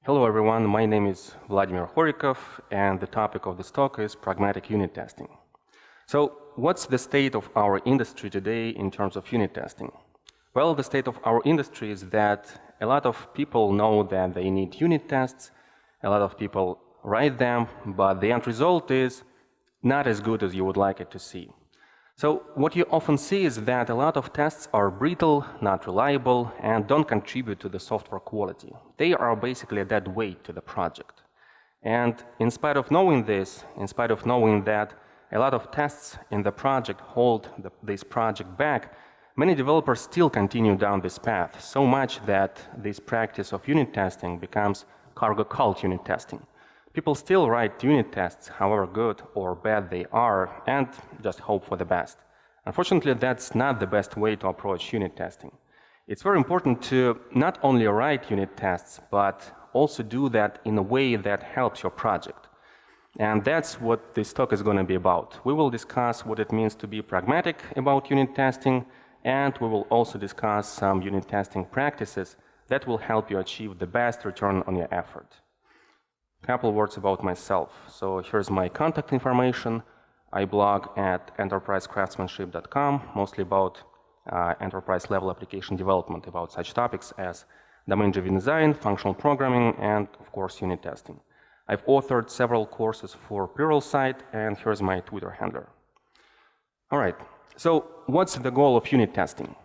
Hello everyone, my name is Vladimir Khorikov, and the topic of this talk is pragmatic unit testing. So, what's the state of our industry today in terms of unit testing? Well, the state of our industry is that a lot of people know that they need unit tests, a lot of people write them, but the end result is not as good as you would like it to see. So what you often see is that a lot of tests are brittle, not reliable, and don't contribute to the software quality. They are basically a dead weight to the project. And in spite of knowing this, in spite of knowing that a lot of tests in the project hold this project back, many developers still continue down this path, so much that this practice of unit testing becomes cargo cult unit testing. People still write unit tests, however good or bad they are, and just hope for the best. Unfortunately, that's not the best way to approach unit testing. It's very important to not only write unit tests, but also do that in a way that helps your project. And that's what this talk is going to be about. We will discuss what it means to be pragmatic about unit testing, and we will also discuss some unit testing practices that will help you achieve the best return on your effort. A couple of words about myself. So here's my contact information. I blog at enterprisecraftsmanship.com, mostly about enterprise-level application development, about such topics as domain-driven design, functional programming, and of course unit testing. I've authored several courses for Priral site, and here's my Twitter handler. All right, so what's the goal of unit testing?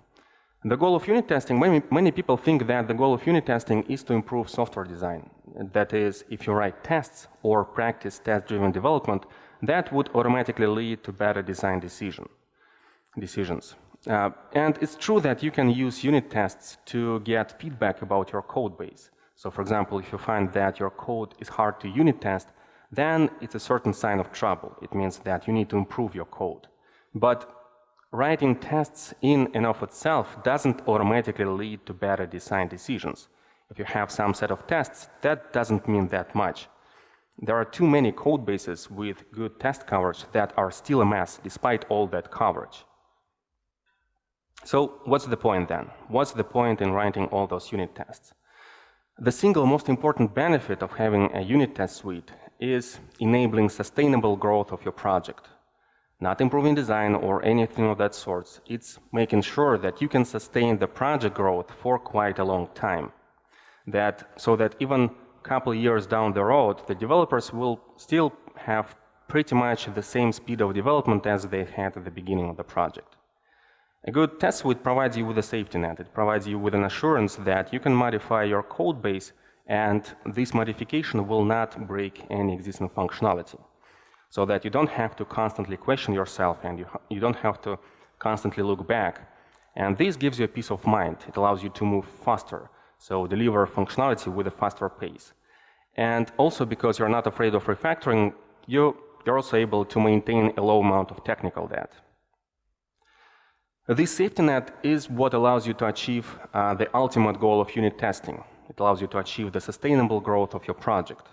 The goal of unit testing, many people think that the goal of unit testing is to improve software design. That is, if you write tests or practice test-driven development, that would automatically lead to better design decisions. And it's true that you can use unit tests to get feedback about your code base. So for example, if you find that your code is hard to unit test, then it's a certain sign of trouble. It means that you need to improve your code. But writing tests in and of itself doesn't automatically lead to better design decisions. If you have some set of tests, that doesn't mean that much. There are too many code bases with good test coverage that are still a mess despite all that coverage. So what's the point then? What's the point in writing all those unit tests? The single most important benefit of having a unit test suite is enabling sustainable growth of your project. Not improving design or anything of that sort. It's making sure that you can sustain the project growth for quite a long time. So that even a couple of years down the road, the developers will still have pretty much the same speed of development as they had at the beginning of the project. A good test suite provides you with a safety net. It provides you with an assurance that you can modify your code base, and this modification will not break any existing functionality. So that you don't have to constantly question yourself, and you don't have to constantly look back. And this gives you a peace of mind. It allows you to move faster, so deliver functionality with a faster pace. And also because you're not afraid of refactoring, you're also able to maintain a low amount of technical debt. This safety net is what allows you to achieve the ultimate goal of unit testing. It allows you to achieve the sustainable growth of your project.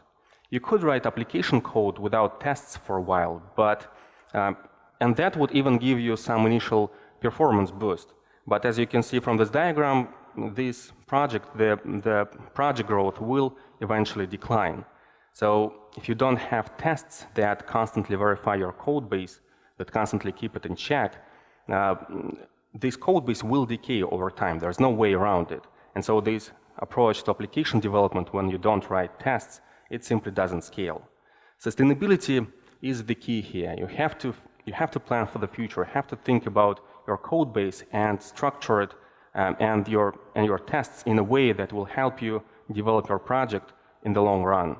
You could write application code without tests for a while, and that would even give you some initial performance boost. But as you can see from this diagram, the project growth will eventually decline. So if you don't have tests that constantly verify your code base, that constantly keep it in check, this code base will decay over time. There's no way around it. And so this approach to application development, when you don't write tests, it simply doesn't scale. Sustainability is the key here. You have to plan for the future. You have to think about your code base and structure it and your tests in a way that will help you develop your project in the long run.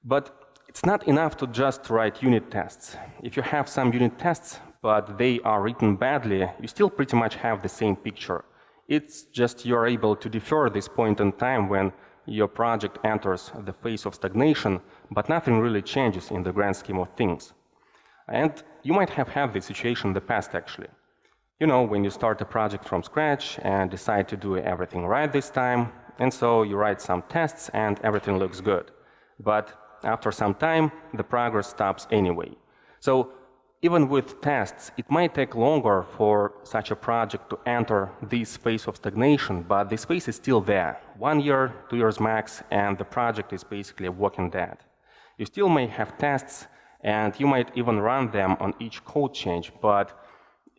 But it's not enough to just write unit tests. If you have some unit tests, but they are written badly, you still pretty much have the same picture. It's just you're able to defer this point in time when your project enters the phase of stagnation, but nothing really changes in the grand scheme of things. And you might have had this situation in the past, actually. You know, when you start a project from scratch and decide to do everything right this time, and so you write some tests and everything looks good. But after some time, the progress stops anyway. So even with tests, it might take longer for such a project to enter this phase of stagnation, but this phase is still there. 1 year, 2 years max, and the project is basically walking dead. You still may have tests, and you might even run them on each code change, but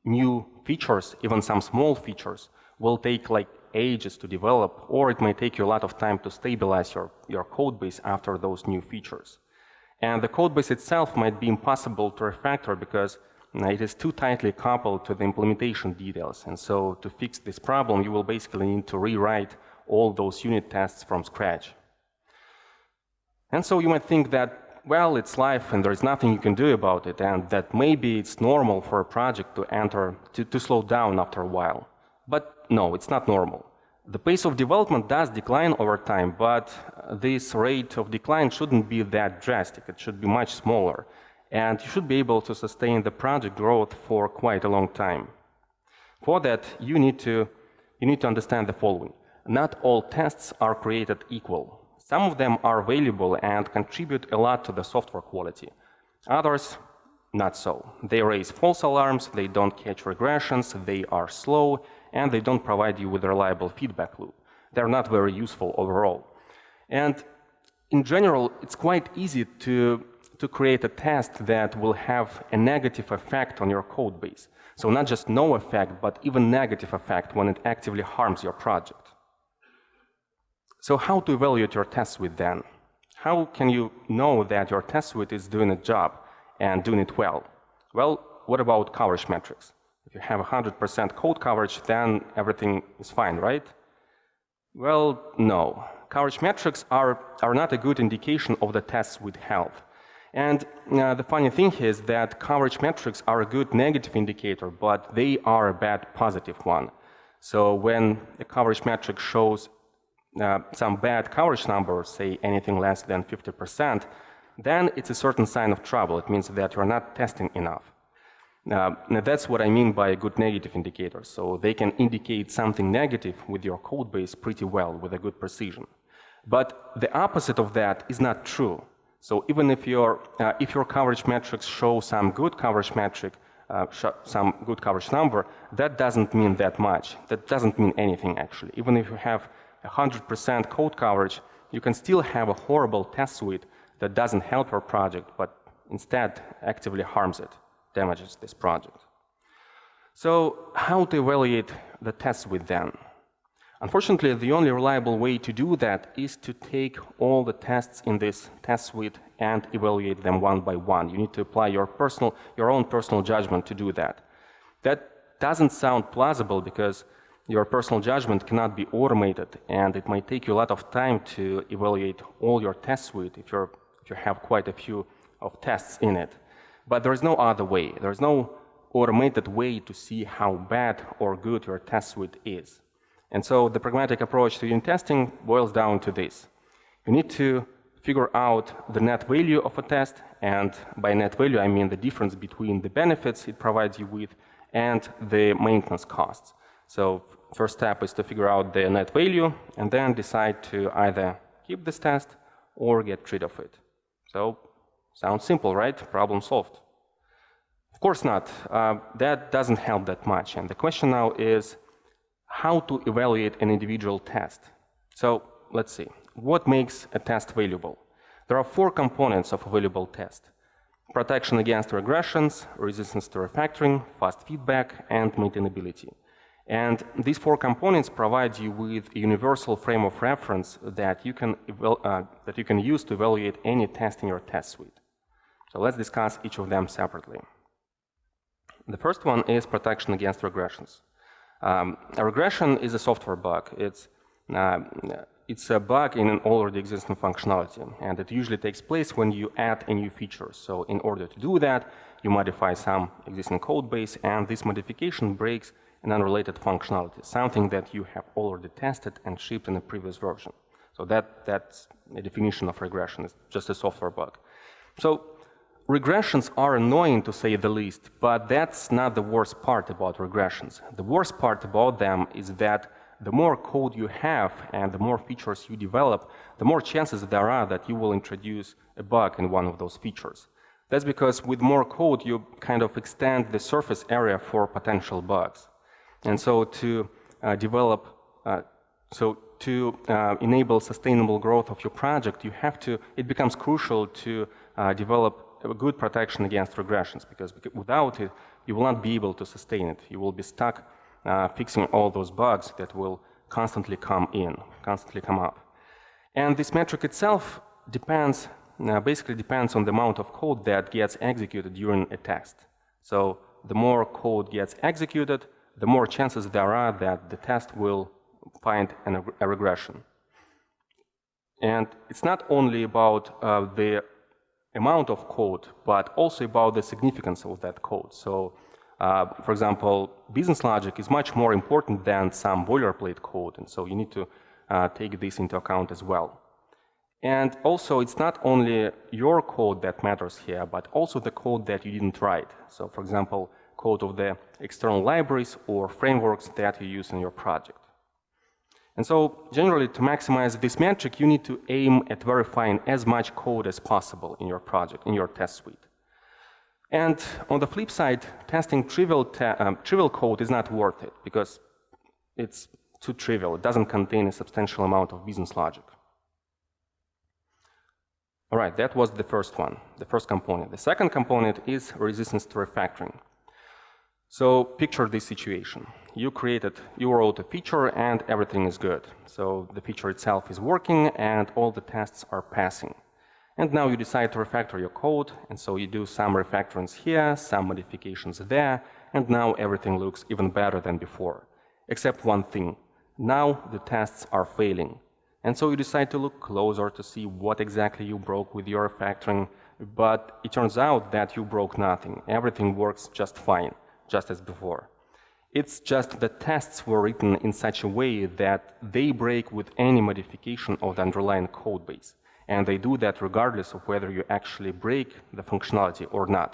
new features, even some small features, will take like ages to develop, or it may take you a lot of time to stabilize your code base after those new features. And the code base itself might be impossible to refactor because it is too tightly coupled to the implementation details. And so to fix this problem, you will basically need to rewrite all those unit tests from scratch. And so you might think that, well, it's life and there's nothing you can do about it, and that maybe it's normal for a project to slow down after a while. But no, it's not normal. The pace of development does decline over time, but this rate of decline shouldn't be that drastic. It should be much smaller, and you should be able to sustain the project growth for quite a long time. For that, you need to understand the following. Not all tests are created equal. Some of them are valuable and contribute a lot to the software quality. Others, not so. They raise false alarms, they don't catch regressions, they are slow, and they don't provide you with a reliable feedback loop. They're not very useful overall. And in general, it's quite easy to create a test that will have a negative effect on your code base. So not just no effect, but even negative effect when it actively harms your project. So how to evaluate your test suite then? How can you know that your test suite is doing a job and doing it well? Well, what about coverage metrics? If you have 100% code coverage, then everything is fine, right? Well, no. Coverage metrics are not a good indication of the test suite health. And the funny thing is that coverage metrics are a good negative indicator, but they are a bad positive one. So when a coverage metric shows some bad coverage number, say anything less than 50%, then it's a certain sign of trouble. It means that you're not testing enough. Now that's what I mean by a good negative indicator. So they can indicate something negative with your code base pretty well, with a good precision. But the opposite of that is not true. So even if your coverage metrics show some good coverage metric, some good coverage number, that doesn't mean that much. That doesn't mean anything, actually. Even if you have 100% code coverage, you can still have a horrible test suite that doesn't help your project, but instead actively harms it, damages this project. So how to evaluate the test suite then? Unfortunately, the only reliable way to do that is to take all the tests in this test suite and evaluate them one by one. You need to apply your own personal judgment to do that. That doesn't sound plausible because your personal judgment cannot be automated, and it might take you a lot of time to evaluate all your test suite if you have quite a few of tests in it. But there is no other way. There is no automated way to see how bad or good your test suite is. And so the pragmatic approach to unit testing boils down to this. You need to figure out the net value of a test, and by net value I mean the difference between the benefits it provides you with and the maintenance costs. So first step is to figure out the net value and then decide to either keep this test or get rid of it. So sounds simple, right? Problem solved. Of course not. That doesn't help that much. And the question now is how to evaluate an individual test. So let's see. What makes a test valuable? There are 4 components of a valuable test: protection against regressions, resistance to refactoring, fast feedback, and maintainability. And these 4 components provide you with a universal frame of reference that you can use to evaluate any test in your test suite. So let's discuss each of them separately. The first one is protection against regressions. A regression is a software bug. It's a bug in an already existing functionality, and it usually takes place when you add a new feature. So in order to do that, you modify some existing code base, and this modification breaks an unrelated functionality, something that you have already tested and shipped in a previous version. So that's a definition of regression. It's just a software bug. So regressions are annoying, to say the least, but that's not the worst part about regressions. The worst part about them is that the more code you have and the more features you develop, the more chances there are that you will introduce a bug in one of those features. That's because with more code, you kind of extend the surface area for potential bugs. And so to enable sustainable growth of your project, it becomes crucial to develop a good protection against regressions, because without it, you will not be able to sustain it. You will be stuck fixing all those bugs that will constantly come up. And this metric itself basically depends on the amount of code that gets executed during a test. So the more code gets executed, the more chances there are that the test will find a regression. And it's not only about the amount of code, but also about the significance of that code. So, for example, business logic is much more important than some boilerplate code, and so you need to take this into account as well. And also, it's not only your code that matters here, but also the code that you didn't write. So, for example, code of the external libraries or frameworks that you use in your project. And so, generally, to maximize this metric, you need to aim at verifying as much code as possible in your project, in your test suite. And on the flip side, testing trivial code is not worth it, because it's too trivial. It doesn't contain a substantial amount of business logic. All right, that was the first one, the first component. The second component is resistance to refactoring. So picture this situation. You wrote a feature and everything is good. So the feature itself is working and all the tests are passing. And now you decide to refactor your code, and so you do some refactorings here, some modifications there, and now everything looks even better than before. Except one thing. Now the tests are failing. And so you decide to look closer to see what exactly you broke with your refactoring, but it turns out that you broke nothing. Everything works just fine, just as before. It's just the tests were written in such a way that they break with any modification of the underlying code base. And they do that regardless of whether you actually break the functionality or not.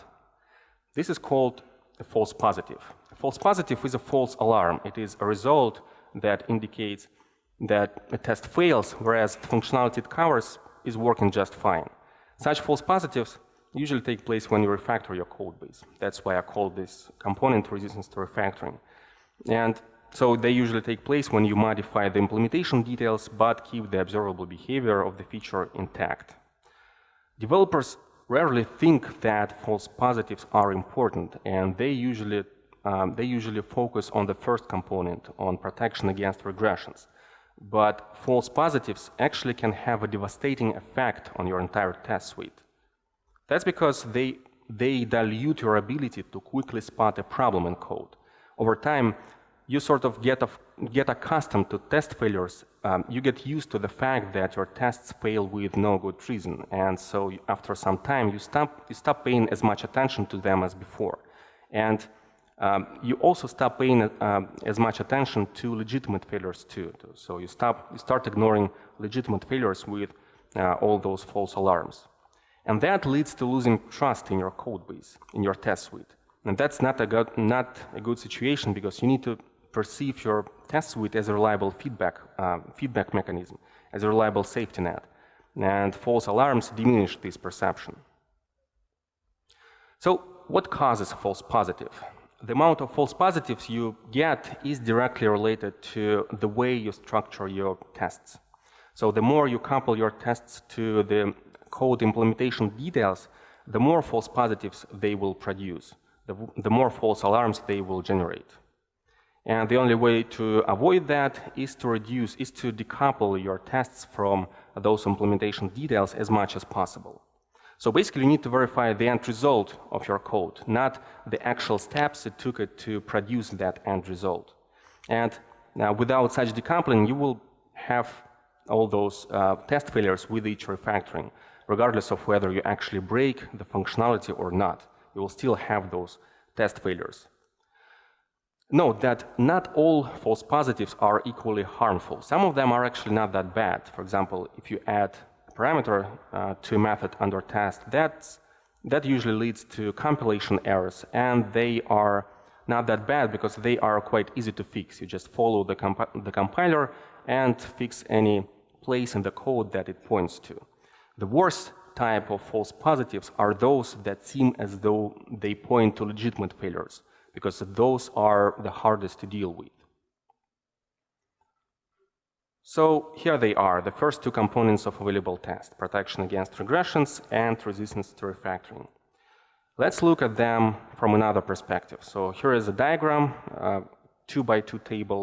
This is called a false positive. A false positive is a false alarm. It is a result that indicates that a test fails, whereas the functionality it covers is working just fine. Such false positives usually take place when you refactor your code base. That's why I call this component resistance to refactoring. And so they usually take place when you modify the implementation details but keep the observable behavior of the feature intact. Developers rarely think that false positives are important, and they usually focus on the first component, on protection against regressions. But false positives actually can have a devastating effect on your entire test suite. That's because they dilute your ability to quickly spot a problem in code. Over time, you sort of get accustomed to test failures. You get used to the fact that your tests fail with no good reason. And so after some time, you stop paying as much attention to them as before. And you also stop paying as much attention to legitimate failures too. So you start ignoring legitimate failures with all those false alarms. And that leads to losing trust in your code base, in your test suite. And that's not a good situation, because you need to perceive your test suite as a reliable feedback mechanism, as a reliable safety net. And false alarms diminish this perception. So what causes a false positive? The amount of false positives you get is directly related to the way you structure your tests. So the more you couple your tests to the code implementation details, the more false positives they will produce, the more false alarms they will generate. And the only way to avoid that is to decouple your tests from those implementation details as much as possible. So basically, you need to verify the end result of your code, not the actual steps it took it to produce that end result. And now, without such decoupling, you will have all those test failures with each refactoring, regardless of whether you actually break the functionality or not. You will still have those test failures. Note that not all false positives are equally harmful. Some of them are actually not that bad. For example, if you add parameter to a method under test, that usually leads to compilation errors, and they are not that bad because they are quite easy to fix. You just follow the compiler and fix any place in the code that it points to. The worst type of false positives are those that seem as though they point to legitimate failures, because those are the hardest to deal with. So here they are, the first two components of available test: protection against regressions and resistance to refactoring. Let's look at them from another perspective. So here is a diagram, 2x2 table,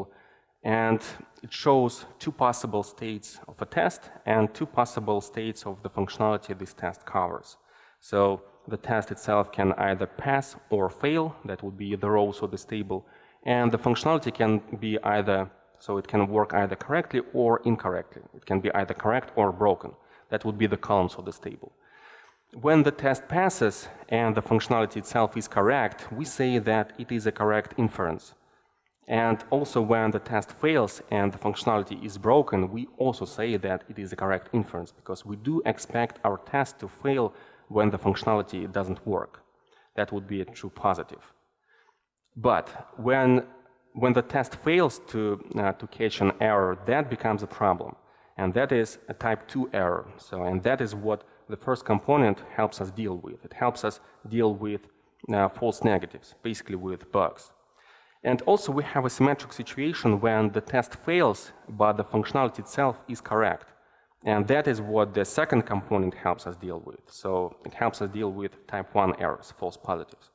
and it shows two possible states of a test and two possible states of the functionality this test covers. So the test itself can either pass or fail, that would be the rows of this table, and the functionality can be either, so it can work either correctly or incorrectly. It can be either correct or broken. That would be the columns of this table. When the test passes and the functionality itself is correct, we say that it is a correct inference. And also when the test fails and the functionality is broken, we also say that it is a correct inference, because we do expect our test to fail when the functionality doesn't work. That would be a true positive. But when the test fails to catch an error, that becomes a problem. And that is a type 2 error. And that is what the first component helps us deal with. It helps us deal with false negatives, basically with bugs. And also we have a symmetric situation when the test fails, but the functionality itself is correct. And that is what the second component helps us deal with. So it helps us deal with type 1 errors, false positives.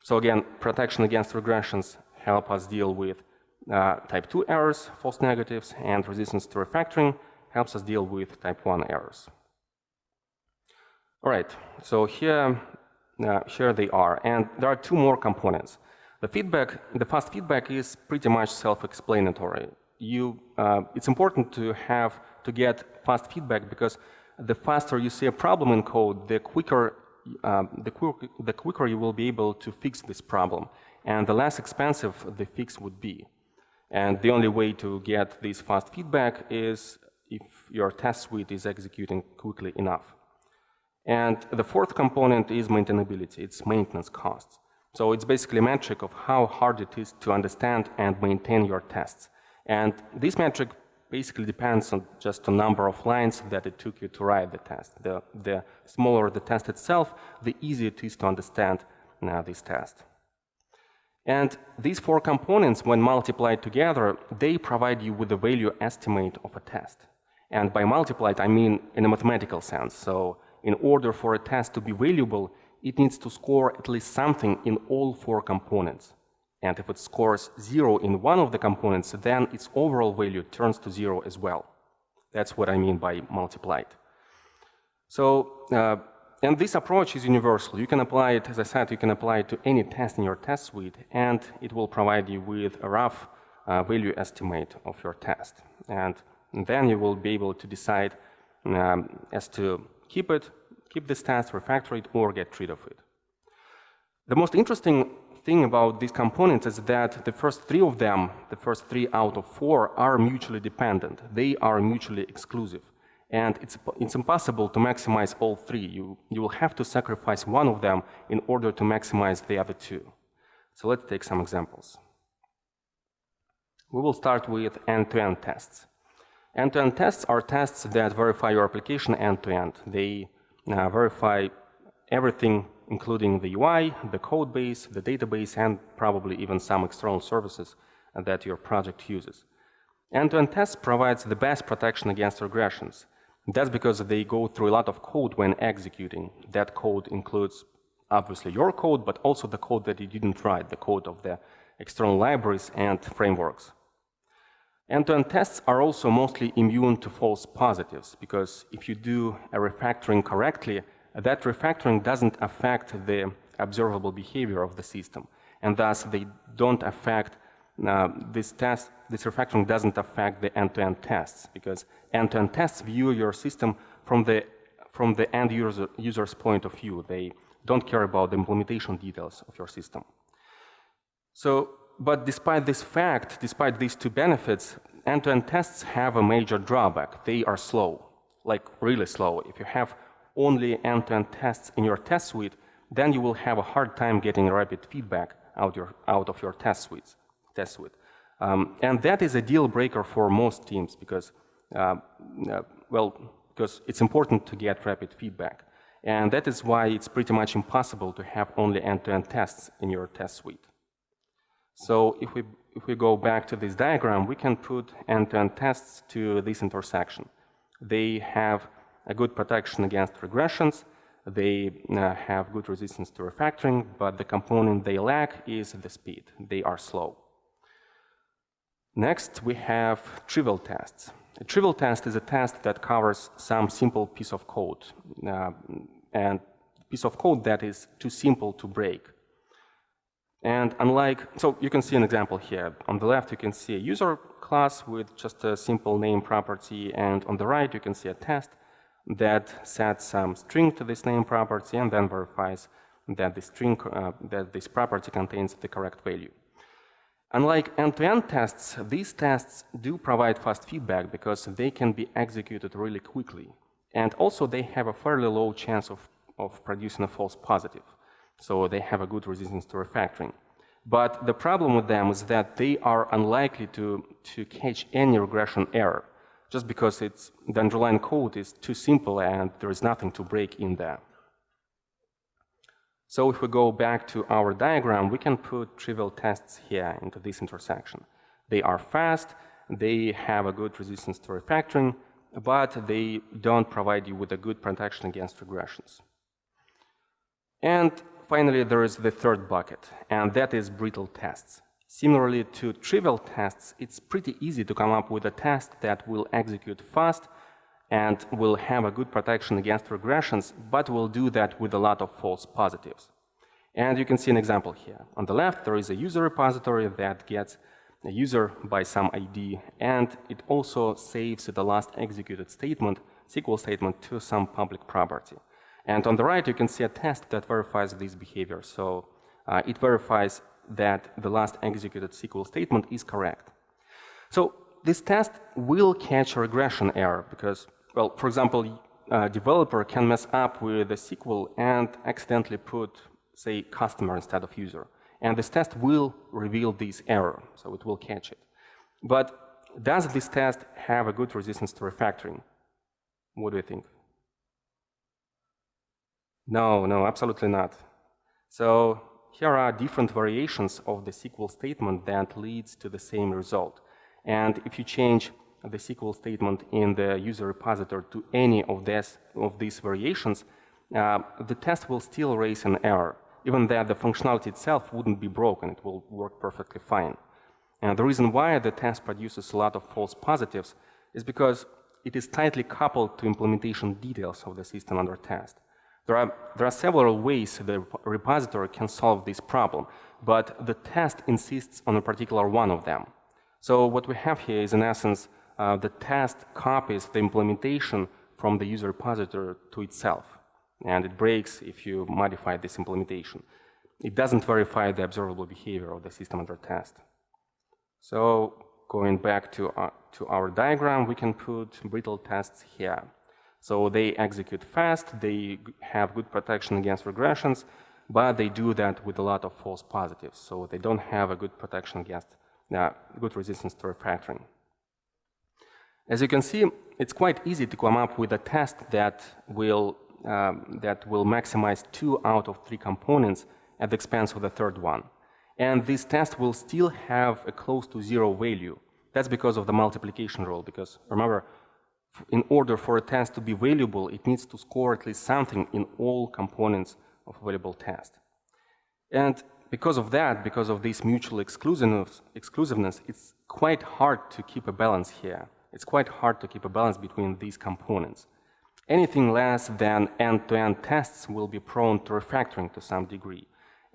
So again, protection against regressions help us deal with type 2 errors, false negatives, and resistance to refactoring helps us deal with type 1 errors. All right, so here they are, and there are two more components. The fast feedback is pretty much self-explanatory. It's important to get fast feedback, because the faster you see a problem in code, the quicker you will be able to fix this problem, and the less expensive the fix would be. And the only way to get this fast feedback is if your test suite is executing quickly enough. And the fourth component is maintainability, it's maintenance costs. So it's basically a metric of how hard it is to understand and maintain your tests. And this metric basically depends on just a number of lines that it took you to write the test. The smaller the test itself, the easier it is to understand this test. And these four components, when multiplied together, they provide you with a value estimate of a test. And by multiplied, I mean in a mathematical sense. So in order for a test to be valuable, it needs to score at least something in all four components. And if it scores 0 in one of the components, then its overall value turns to 0 as well. That's what I mean by multiplied. So, and this approach is universal. You can apply it, as I said, you can apply it to any test in your test suite, and it will provide you with a rough value estimate of your test. And then you will be able to decide as to keep this test, refactor it, or get rid of it. The most interesting thing about these components is that the first three of them, the first 3 out of 4, are mutually dependent. They are mutually exclusive. And it's impossible to maximize all 3. You will have to sacrifice one of them in order to maximize the other 2. So let's take some examples. We will start with end-to-end tests. End-to-end tests are tests that verify your application end-to-end. They verify everything, including the UI, the code base, the database, and probably even some external services that your project uses. End-to-end tests provides the best protection against regressions. That's because they go through a lot of code when executing. That code includes, obviously, your code, but also the code that you didn't write, the code of the external libraries and frameworks. End-to-end tests are also mostly immune to false positives, because if you do a refactoring correctly, that refactoring doesn't affect the observable behavior of the system, and thus they don't affect this refactoring doesn't affect the end-to-end tests, because end-to-end tests view your system from the end user's point of view. They don't care about the implementation details of your system. So, but despite this fact, despite these two benefits, end-to-end tests have a major drawback. They are slow, like really slow. If you have only end-to-end tests in your test suite, then you will have a hard time getting rapid feedback out of your test suite. And that is a deal breaker for most teams, because, because it's important to get rapid feedback. And that is why it's pretty much impossible to have only end-to-end tests in your test suite. So if we go back to this diagram, we can put end-to-end tests to this intersection. They have a good protection against regressions. They have good resistance to refactoring, but the component they lack is the speed. They are slow. Next, we have trivial tests. A trivial test is a test that covers some simple piece of code, and piece of code that is too simple to break. And so you can see an example here. On the left, you can see a user class with just a simple name property, and on the right, you can see a test that sets some string to this name property and then verifies that that this property contains the correct value. Unlike end-to-end tests, these tests do provide fast feedback because they can be executed really quickly. And also, they have a fairly low chance of producing a false positive. So they have a good resistance to refactoring. But the problem with them is that they are unlikely to catch any regression error, just because the underlying code is too simple and there is nothing to break in there. So if we go back to our diagram, we can put trivial tests here into this intersection. They are fast, they have a good resistance to refactoring, but they don't provide you with a good protection against regressions. And finally, there is the third bucket, and that is brittle tests. Similarly to trivial tests, it's pretty easy to come up with a test that will execute fast and will have a good protection against regressions, but will do that with a lot of false positives. And you can see an example here. On the left, there is a user repository that gets a user by some ID, and it also saves the last executed statement, SQL statement, to some public property. And on the right, you can see a test that verifies this behavior. So it verifies that the last executed SQL statement is correct. So this test will catch a regression error because, well, for example, a developer can mess up with the SQL and accidentally put, say, customer instead of user. And this test will reveal this error, so it will catch it. But does this test have a good resistance to refactoring? What do you think? No, absolutely not. So here are different variations of the SQL statement that leads to the same result. And if you change the SQL statement in the user repository to any of these variations, the test will still raise an error, even though the functionality itself wouldn't be broken. It will work perfectly fine. And the reason why the test produces a lot of false positives is because it is tightly coupled to implementation details of the system under test. There are several ways the repository can solve this problem, but the test insists on a particular one of them. So what we have here is, in essence, the test copies the implementation from the user repository to itself, and it breaks if you modify this implementation. It doesn't verify the observable behavior of the system under test. So going back to our diagram, we can put brittle tests here. So they execute fast, they have good protection against regressions, but they do that with a lot of false positives. So they don't have a good protection against good resistance to refactoring. As you can see, it's quite easy to come up with a test that will maximize 2 out of 3 components at the expense of the third one. And this test will still have a close to 0 value. That's because of the multiplication rule, because remember, in order for a test to be valuable, it needs to score at least something in all components of a valuable test. And because of that, because of this mutual exclusiveness, it's quite hard to keep a balance here. It's quite hard to keep a balance between these components. Anything less than end-to-end tests will be prone to refactoring to some degree.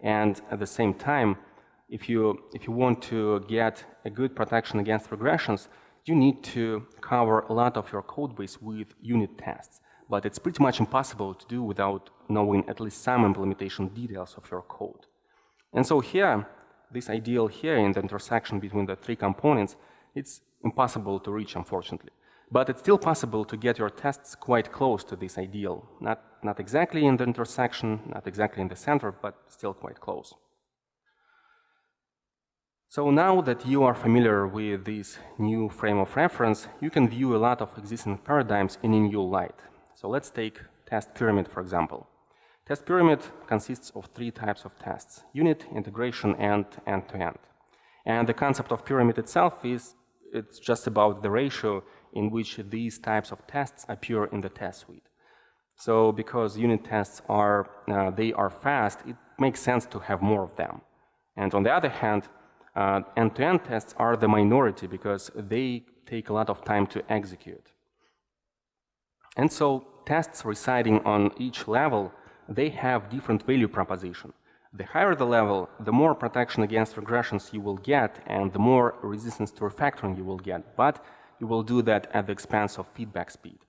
And at the same time, if you want to get a good protection against regressions, you need to cover a lot of your code base with unit tests. But it's pretty much impossible to do without knowing at least some implementation details of your code. And so here, this ideal here in the intersection between the 3 components, it's impossible to reach, unfortunately. But it's still possible to get your tests quite close to this ideal. Not exactly in the intersection, not exactly in the center, but still quite close. So now that you are familiar with this new frame of reference, you can view a lot of existing paradigms in a new light. So let's take test pyramid, for example. Test pyramid consists of 3 types of tests: unit, integration, and end-to-end. And the concept of pyramid itself is it's just about the ratio in which these types of tests appear in the test suite. So because unit tests are they are fast, it makes sense to have more of them. And on the other hand, end-to-end tests are the minority because they take a lot of time to execute. And so tests residing on each level, they have different value proposition. The higher the level, the more protection against regressions you will get and the more resistance to refactoring you will get, but you will do that at the expense of feedback speed.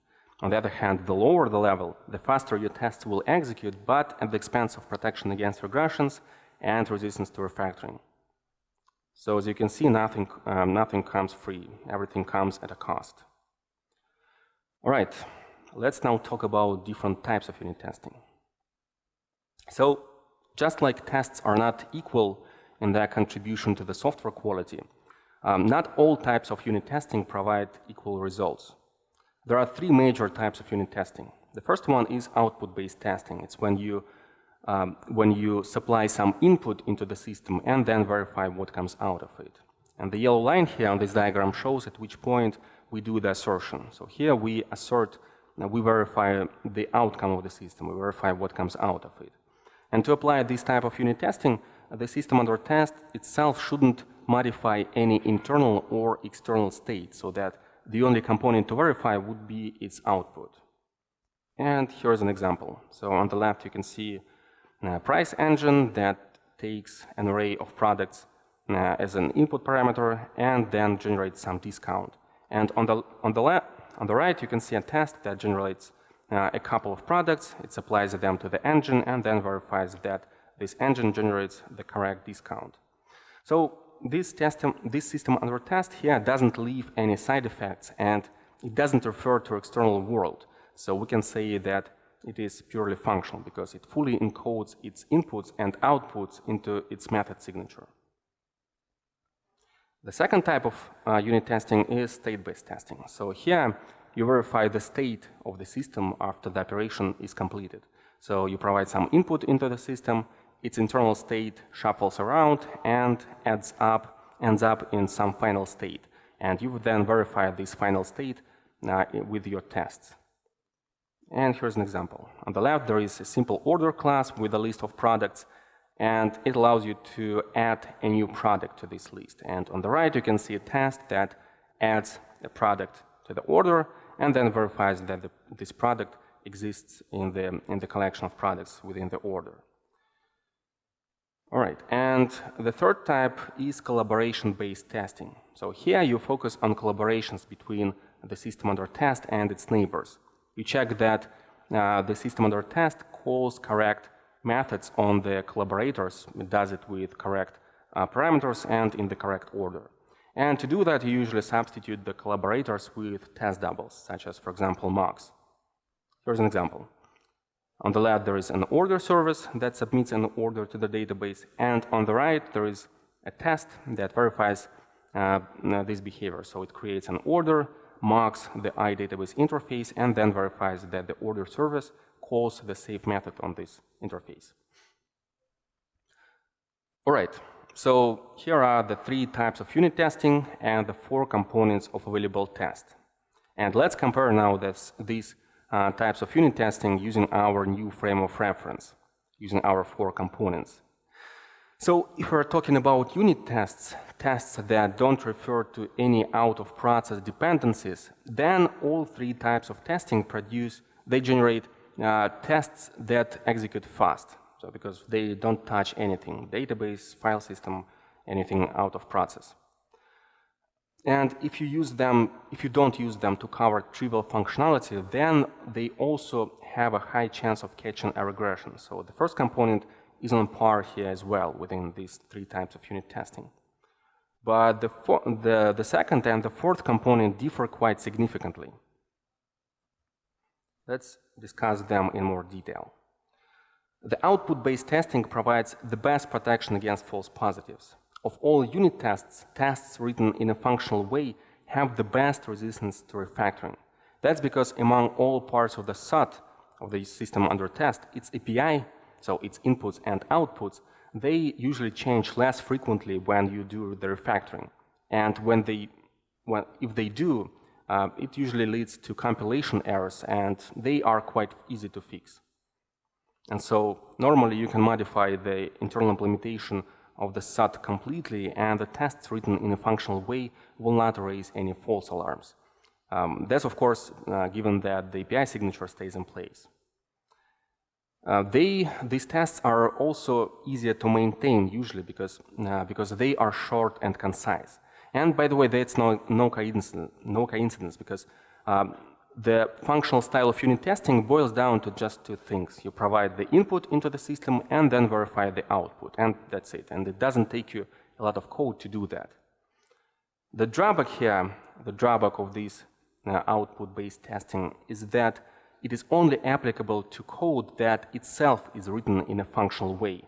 On the other hand, the lower the level, the faster your tests will execute, but at the expense of protection against regressions and resistance to refactoring. So as you can see, nothing comes free. Everything comes at a cost. All right, let's now talk about different types of unit testing. So just like tests are not equal in their contribution to the software quality, not all types of unit testing provide equal results. There are 3 major types of unit testing. The first one is output-based testing. It's when you supply some input into the system and then verify what comes out of it. And the yellow line here on this diagram shows at which point we do the assertion. So here we assert, we verify the outcome of the system, we verify what comes out of it. And to apply this type of unit testing, the system under test itself shouldn't modify any internal or external state, so that the only component to verify would be its output. And here's an example. So on the left you can see a price engine that takes an array of products as an input parameter and then generates some discount. And on the right you can see a test that generates a couple of products, it supplies them to the engine and then verifies that this engine generates the correct discount. So this system under test here doesn't leave any side effects and it doesn't refer to external world. So we can say that it is purely functional because it fully encodes its inputs and outputs into its method signature. The second type of unit testing is state-based testing. So here you verify the state of the system after the operation is completed. So you provide some input into the system, its internal state shuffles around and ends up in some final state. And you would then verify this final state with your tests. And here's an example. On the left there is a simple order class with a list of products, and it allows you to add a new product to this list. And on the right you can see a test that adds a product to the order and then verifies that this product exists in the collection of products within the order. All right, and the third type is collaboration-based testing. So here you focus on collaborations between the system under test and its neighbors. You check that the system under test calls correct methods on the collaborators. It does it with correct parameters and in the correct order. And to do that, you usually substitute the collaborators with test doubles, such as, for example, mocks. Here's an example. On the left, there is an order service that submits an order to the database, and on the right, there is a test that verifies this behavior. So it creates an order, mocks the iDatabase interface, and then verifies that the order service calls the save method on this interface. All right. So here are the 3 types of unit testing and the 4 components of available test. And let's compare now these types of unit testing using our new frame of reference, using our 4 components. So if we're talking about unit tests, tests that don't refer to any out-of-process dependencies, then all 3 types of testing they generate tests that execute fast. So because they don't touch anything, database, file system, anything out of process. And if you don't use them to cover trivial functionality, then they also have a high chance of catching a regression. So the first component is on par here as well within these 3 types of unit testing. But the second and the fourth component differ quite significantly. Let's discuss them in more detail. The output-based testing provides the best protection against false positives. Of all unit tests, tests written in a functional way have the best resistance to refactoring. That's because among all parts of the SOT, of the system under test, its API, so its inputs and outputs, they usually change less frequently when you do the refactoring. And if they do, it usually leads to compilation errors, and they are quite easy to fix. And so normally you can modify the internal implementation of the SOT completely, and the tests written in a functional way will not raise any false alarms. That's, of course, given that the API signature stays in place. These tests are also easier to maintain usually because they are short and concise. And by the way, that's no coincidence because the functional style of unit testing boils down to just two things. You provide the input into the system and then verify the output, and that's it. And it doesn't take you a lot of code to do that. The drawback here, the drawback of this output-based testing is that it is only applicable to code that itself is written in a functional way.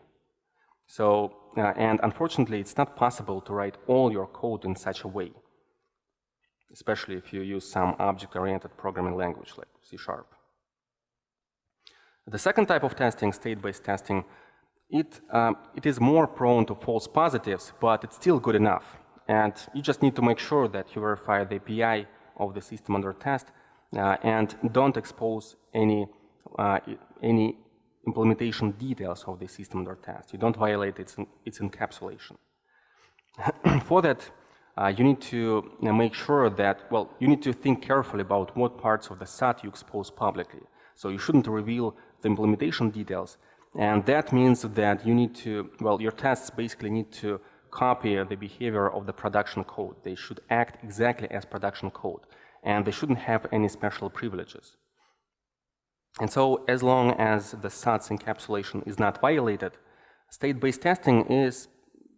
So, and unfortunately, it's not possible to write all your code in such a way, especially if you use some object-oriented programming language like C#. The second type of testing, state-based testing, it is more prone to false positives, but it's still good enough. And you just need to make sure that you verify the API of the system under test and don't expose any implementation details of the system under test. You don't violate its encapsulation. For that, you need to make sure that, well, you need to think carefully about what parts of the SOT you expose publicly. So you shouldn't reveal the implementation details. And that means that you need to, well, your tests basically need to copy the behavior of the production code. They should act exactly as production code. And they shouldn't have any special privileges. And so as long as the SOT's encapsulation is not violated, state-based testing is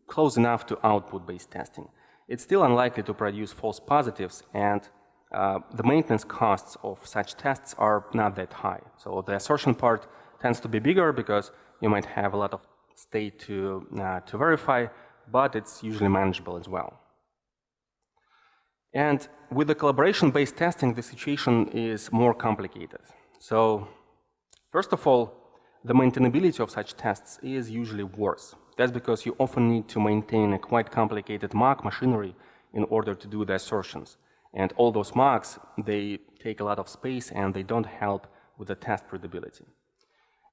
close enough to output-based testing. It's still unlikely to produce false positives, and the maintenance costs of such tests are not that high. So the assertion part tends to be bigger because you might have a lot of state to verify, but it's usually manageable as well. And with the collaboration-based testing, the situation is more complicated. So, first of all, the maintainability of such tests is usually worse. That's because you often need to maintain a quite complicated mock machinery in order to do the assertions. And all those mocks, they take a lot of space and they don't help with the test readability.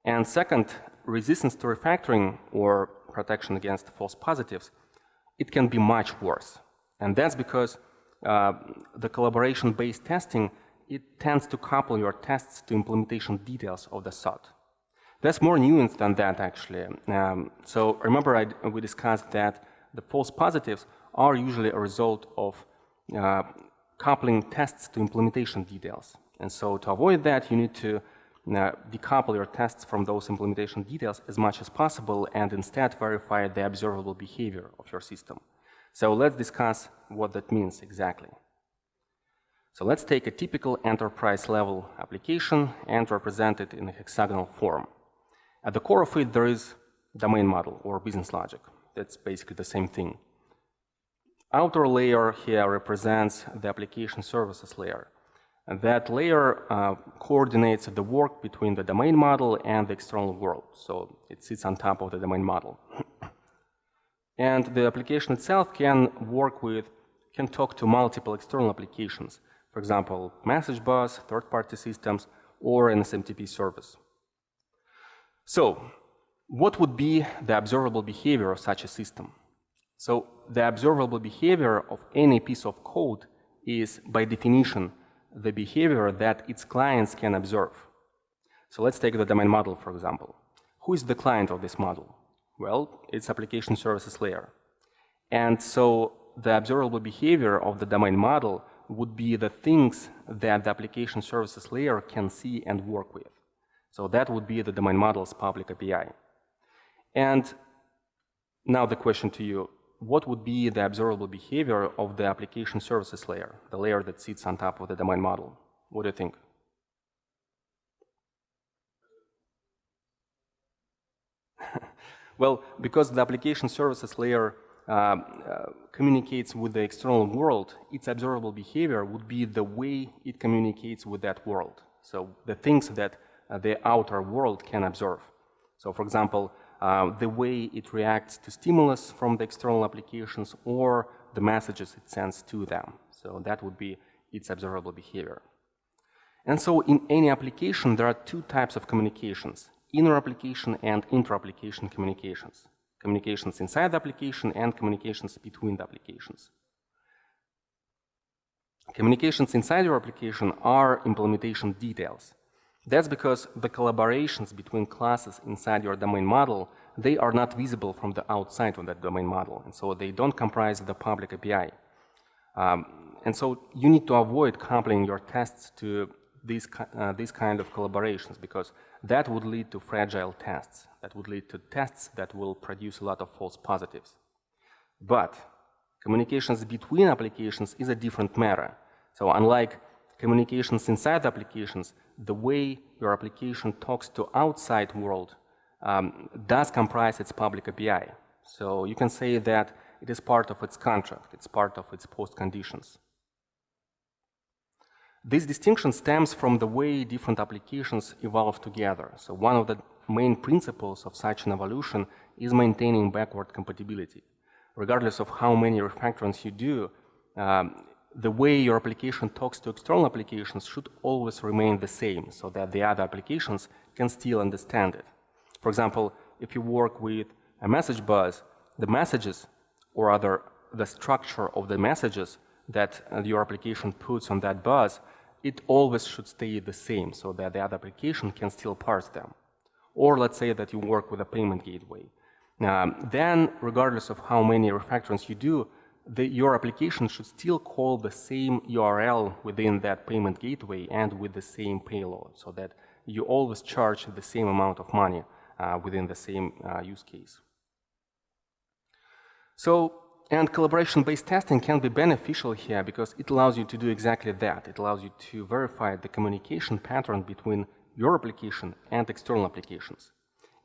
And second, resistance to refactoring or protection against false positives, it can be much worse. And that's because the collaboration-based testing, it tends to couple your tests to implementation details of the SOT. There's more nuance than that, actually. So remember, we discussed that the false positives are usually a result of coupling tests to implementation details. And so to avoid that, you need to decouple your tests from those implementation details as much as possible and instead verify the observable behavior of your system. So let's discuss what that means exactly. So let's take a typical enterprise-level application and represent it in a hexagonal form. At the core of it, there is domain model or business logic. That's basically the same thing. Outer layer here represents the application services layer. And that layer coordinates the work between the domain model and the external world. So it sits on top of the domain model. And the application itself can talk to multiple external applications. For example, message bus, third-party systems, or an SMTP service. So, what would be the observable behavior of such a system? So, the observable behavior of any piece of code is, by definition, the behavior that its clients can observe. So let's take the domain model, for example. Who is the client of this model? Well, it's application services layer. And so the observable behavior of the domain model would be the things that the application services layer can see and work with. So that would be the domain model's public API. And now the question to you, what would be the observable behavior of the application services layer, the layer that sits on top of the domain model? What do you think? Well, because the application services layer communicates with the external world, its observable behavior would be the way it communicates with that world. So the things that the outer world can observe. So, for example, the way it reacts to stimulus from the external applications or the messages it sends to them. So that would be its observable behavior. And so in any application, there are two types of communications: inner application and inter-application communications. Communications inside the application and communications between the applications. Communications inside your application are implementation details. That's because the collaborations between classes inside your domain model, they are not visible from the outside of that domain model, and so they don't comprise the public API. And so you need to avoid coupling your tests to these kind of collaborations, because that would lead to fragile tests. That would lead to tests that will produce a lot of false positives. But communications between applications is a different matter. So unlike communications inside applications, the way your application talks to outside world does comprise its public API. So you can say that it is part of its contract, it's part of its post conditions. This distinction stems from the way different applications evolve together. So one of the main principles of such an evolution is maintaining backward compatibility. Regardless of how many refactorings you do, the way your application talks to external applications should always remain the same, so that the other applications can still understand it. For example, if you work with a message bus, the messages, or rather the structure of the messages that your application puts on that bus, it always should stay the same, so that the other application can still parse them. Or let's say that you work with a payment gateway. Then, regardless of how many refactorings you do, your application should still call the same URL within that payment gateway and with the same payload, so that you always charge the same amount of money within the same use case. And collaboration-based testing can be beneficial here because it allows you to do exactly that. It allows you to verify the communication pattern between your application and external applications.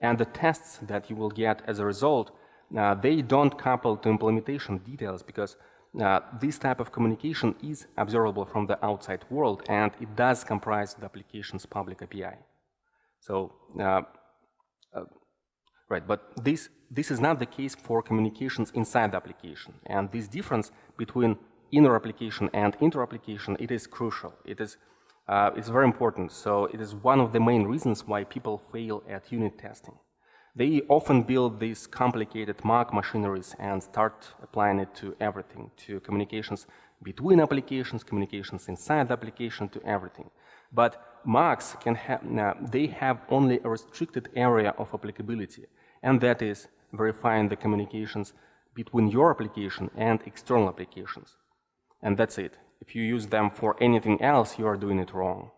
And the tests that you will get as a result, they don't couple to implementation details because this type of communication is observable from the outside world and it does comprise the application's public API. So, right, but this is not the case for communications inside the application. And this difference between inner application and inter application, it is crucial. It's very important. So it is one of the main reasons why people fail at unit testing. They often build these complicated mock machineries and start applying it to everything, to communications between applications, communications inside the application, to everything. But mocks can they have only a restricted area of applicability, and that is verifying the communications between your application and external applications. And that's it. If you use them for anything else, you are doing it wrong.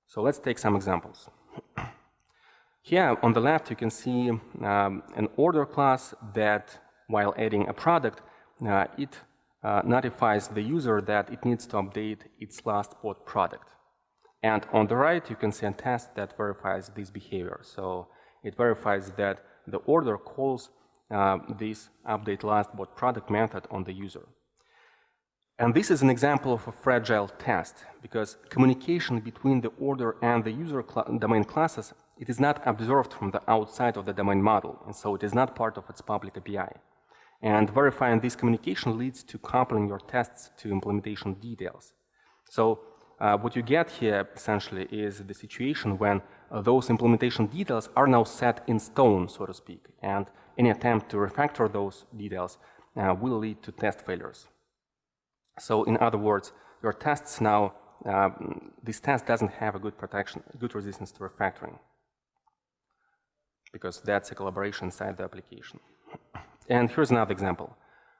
So let's take some examples. Here on the left, you can see an order class that, while adding a product, it notifies the user that it needs to update its last bought product. And on the right, you can see a test that verifies this behavior. So it verifies that the order calls this update last bought product method on the user. And this is an example of a fragile test because communication between the order and the user domain classes, it is not observed from the outside of the domain model, and so it is not part of its public API. And verifying this communication leads to coupling your tests to implementation details. So what you get here essentially is the situation when those implementation details are now set in stone, so to speak, and any attempt to refactor those details will lead to test failures. So in other words, your tests now, this test doesn't have a good protection, good resistance to refactoring, because that's a collaboration inside the application. And here's another example.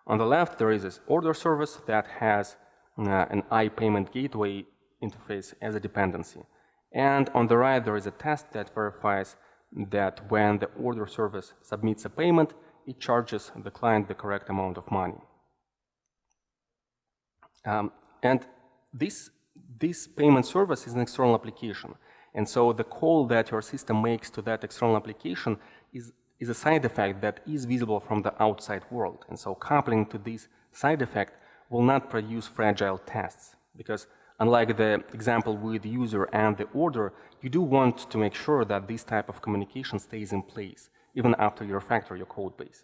On the left, there is this order service that has an iPayment gateway interface as a dependency. And on the right, there is a test that verifies that when the order service submits a payment, it charges the client the correct amount of money. And this payment service is an external application. And so the call that your system makes to that external application is a side effect that is visible from the outside world. And so coupling to this side effect will not produce fragile tests, because unlike the example with the user and the order, you do want to make sure that this type of communication stays in place, even after you refactor your code base.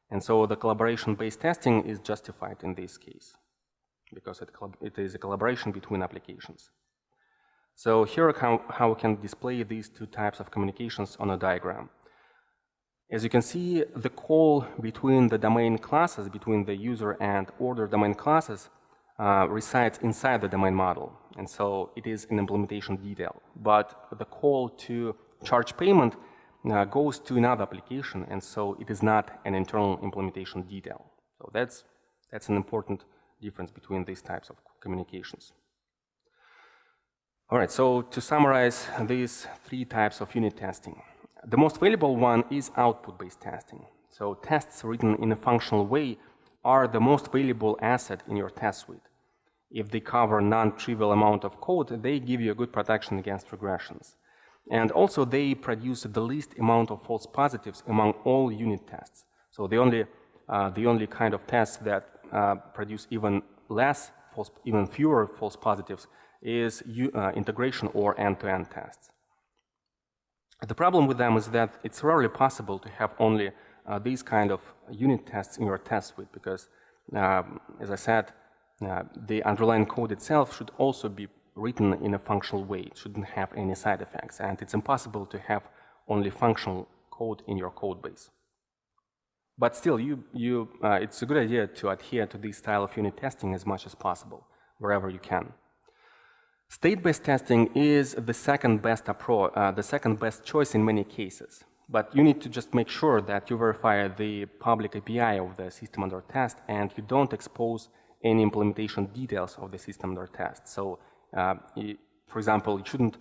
And so the collaboration-based testing is justified in this case, because it is a collaboration between applications. So here how we can display these two types of communications on a diagram. As you can see, the call between the domain classes, between the user and order domain classes, resides inside the domain model. And so it is an implementation detail. But the call to charge payment goes to another application, and so it is not an internal implementation detail. So that's an important difference between these types of communications. All right, so to summarize these three types of unit testing, the most valuable one is output-based testing. So tests written in a functional way are the most valuable asset in your test suite. If they cover non-trivial amount of code, they give you a good protection against regressions. And also they produce the least amount of false positives among all unit tests. So the only kind of tests that produce even fewer false positives is integration or end-to-end tests. The problem with them is that it's rarely possible to have only these kind of unit tests in your test suite because, as I said, the underlying code itself should also be written in a functional way. It shouldn't have any side effects, and it's impossible to have only functional code in your code base. But still, it's a good idea to adhere to this style of unit testing as much as possible, wherever you can. State-based testing is the second best approach, the second best choice in many cases. But you need to just make sure that you verify the public API of the system under test and you don't expose any implementation details of the system under test. So, for example, you shouldn't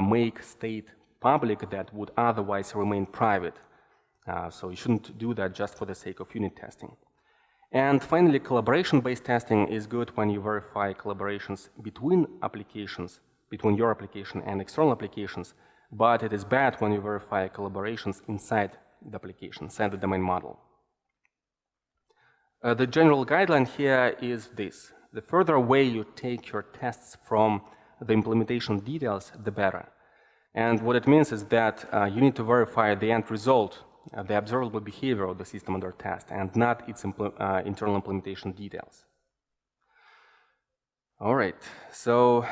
make state public that would otherwise remain private. So you shouldn't do that just for the sake of unit testing. And finally, collaboration-based testing is good when you verify collaborations between applications, between your application and external applications, but it is bad when you verify collaborations inside the application, inside the domain model. The general guideline here is this. The further away you take your tests from the implementation details, the better. And what it means is that you need to verify the end result, the observable behavior of the system under test, and not its internal implementation details. All right, so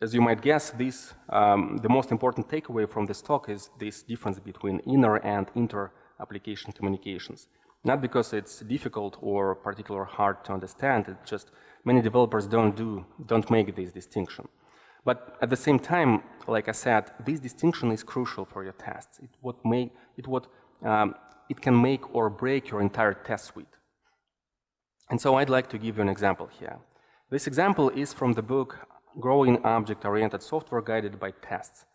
as you might guess, the most important takeaway from this talk is this difference between inner and inter-application communications. Not because it's difficult or particularly hard to understand, it's just many developers don't make this distinction. But at the same time, like I said, this distinction is crucial for your tests. It can make or break your entire test suite. And so I'd like to give you an example here. This example is from the book Growing Object-Oriented Software Guided by Tests.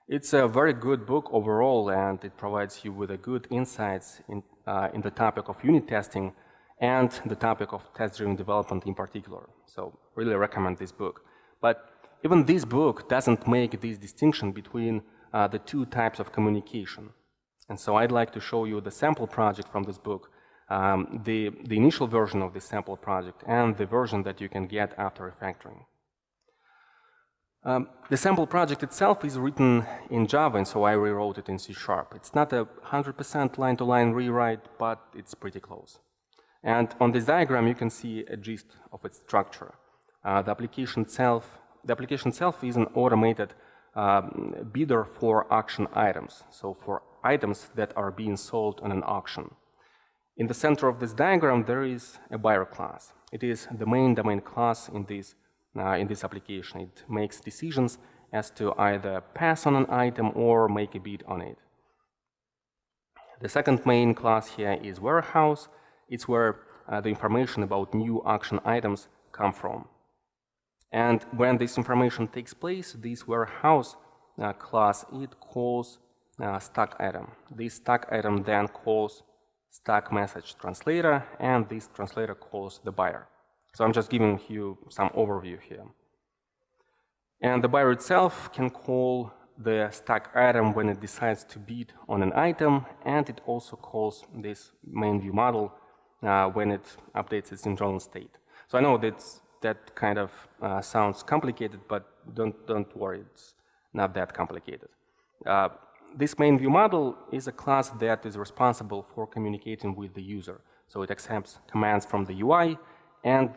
It's a very good book overall, and it provides you with a good insights in the topic of unit testing and the topic of test-driven development in particular. So really recommend this book. But even this book doesn't make this distinction between the two types of communication. And so I'd like to show you the sample project from this book, the initial version of this sample project, and the version that you can get after refactoring. The sample project itself is written in Java, and so I rewrote it in C#. It's not a 100% line-to-line rewrite, but it's pretty close. And on this diagram, you can see a gist of its structure. The application itself is an automated bidder for auction items, so for items that are being sold on an auction. In the center of this diagram, there is a buyer class. It is the main domain class in this application. It makes decisions as to either pass on an item or make a bid on it. The second main class here is warehouse. It's where the information about new auction items come from. And when this information takes place, this warehouse class, it calls stack item. This stack item then calls stack message translator, and this translator calls the buyer. So I'm just giving you some overview here. And the buyer itself can call the stack item when it decides to bid on an item, and it also calls this main view model when it updates its internal state. So I know that that kind of sounds complicated, but don't worry, it's not that complicated. This main view model is a class that is responsible for communicating with the user. So it accepts commands from the UI and